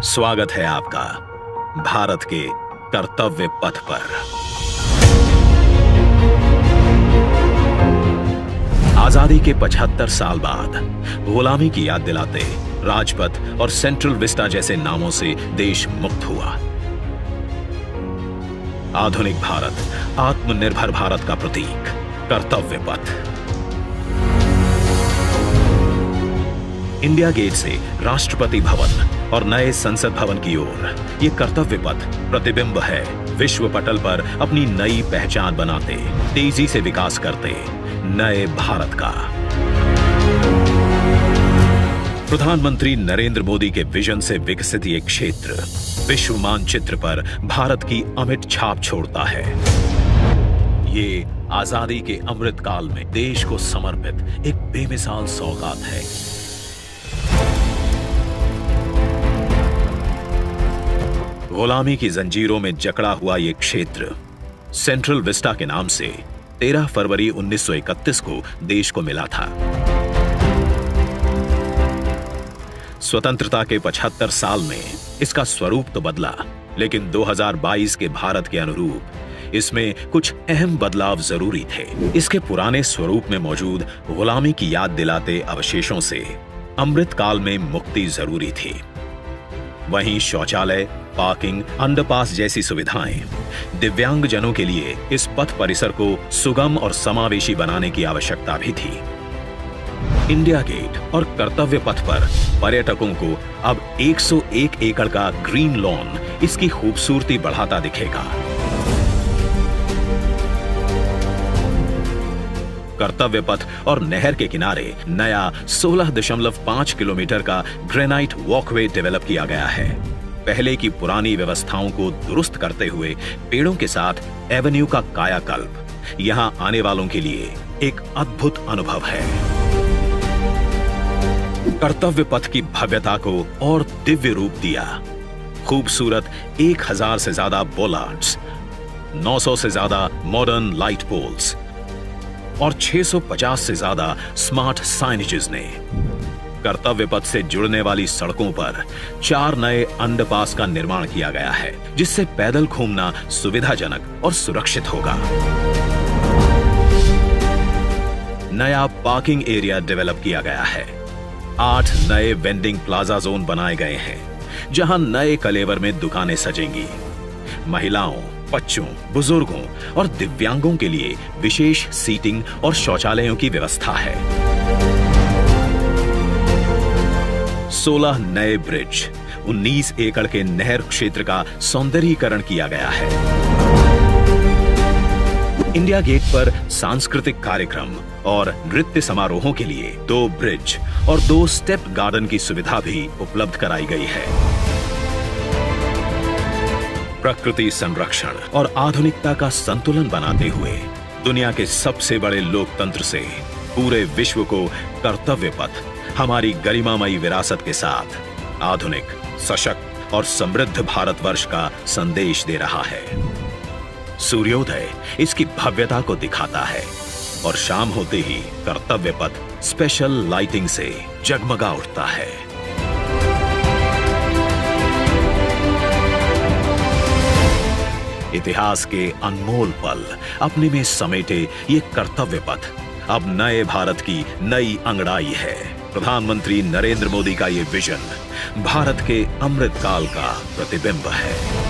स्वागत है आपका भारत के कर्तव्य पथ पर। आजादी के 75 साल बाद गुलामी की याद दिलाते राजपथ और सेंट्रल विस्टा जैसे नामों से देश मुक्त हुआ। आधुनिक भारत, आत्मनिर्भर भारत का प्रतीक कर्तव्य पथ। इंडिया गेट से राष्ट्रपति भवन और नए संसद भवन की ओर ये कर्तव्य पथ प्रतिबिंब है विश्व पटल पर अपनी नई पहचान बनाते, तेजी से विकास करते नए भारत का। प्रधानमंत्री नरेंद्र मोदी के विजन से विकसित ये क्षेत्र विश्व मानचित्र पर भारत की अमिट छाप छोड़ता है। ये आजादी के अमृत काल में देश को समर्पित एक बेमिसाल सौगात है। गुलामी की जंजीरों में जकड़ा हुआ यह क्षेत्र सेंट्रल विस्टा के नाम से 13 फरवरी 1931 को देश को मिला था। स्वतंत्रता के 75 साल में इसका स्वरूप तो बदला, लेकिन 2022 के भारत के अनुरूप इसमें कुछ अहम बदलाव जरूरी थे। इसके पुराने स्वरूप में मौजूद गुलामी की याद दिलाते अवशेषों से अमृत काल में मुक्ति जरूरी थी। वहीं शौचालय, पार्किंग, अंडरपास जैसी सुविधाएं, दिव्यांग जनों के लिए इस पथ परिसर को सुगम और समावेशी बनाने की आवश्यकता भी थी। इंडिया गेट और कर्तव्य पथ पर पर्यटकों को अब 101 एकड़ का ग्रीन लॉन इसकी खूबसूरती बढ़ाता दिखेगा। कर्तव्य पथ और नहर के किनारे नया 16.5 किलोमीटर का ग्रेनाइट वॉकवे डेवलप किया गया है। पहले की पुरानी व्यवस्थाओं को दुरुस्त करते हुए पेड़ों के साथ एवेन्यू का कायाकल्प यहां आने वालों के लिए एक अद्भुत अनुभव है। कर्तव्य पथ की भव्यता को और दिव्य रूप दिया। खूबसूरत 1000 से ज्यादा बोलार्ड्स, 900 से ज्यादा मॉडर्न लाइट पोल्स और 650 से ज्यादा स्मार्ट साइनेजेस ने कर्तव्य पथ से जुड़ने वाली सड़कों पर 4 नए अंडरपास का निर्माण किया गया है, जिससे पैदल घूमना सुविधाजनक और सुरक्षित होगा। नया पार्किंग एरिया डेवलप किया गया है। 8 नए वेंडिंग प्लाजा जोन बनाए गए हैं, जहां नए कलेवर में दुकानें सजेंगी। महिलाओं, बच्चों, बुजुर्गों और दिव्यांगों के लिए विशेष सीटिंग और शौचालयों की व्यवस्था है। 16 नए ब्रिज, 19 एकड़ के नहर क्षेत्र का सौंदर्यीकरण किया गया है। इंडिया गेट पर सांस्कृतिक कार्यक्रम और नृत्य समारोहों के लिए 2 ब्रिज और 2 स्टेप गार्डन की सुविधा भी उपलब्ध कराई गई है। प्रकृति संरक्षण और आधुनिकता का संतुलन बनाते हुए दुनिया के सबसे बड़े लोकतंत्र से पूरे विश्व को कर्तव्य पथ हमारी गरिमामयी विरासत के साथ आधुनिक, सशक्त और समृद्ध भारतवर्ष का संदेश दे रहा है। सूर्योदय इसकी भव्यता को दिखाता है और शाम होते ही कर्तव्य पथ स्पेशल लाइटिंग से जगमगा उठता है। इतिहास के अनमोल पल अपने में समेटे ये कर्तव्य पथ अब नए भारत की नई अंगड़ाई है। प्रधानमंत्री नरेंद्र मोदी का ये विजन भारत के अमृत काल का प्रतिबिंब है।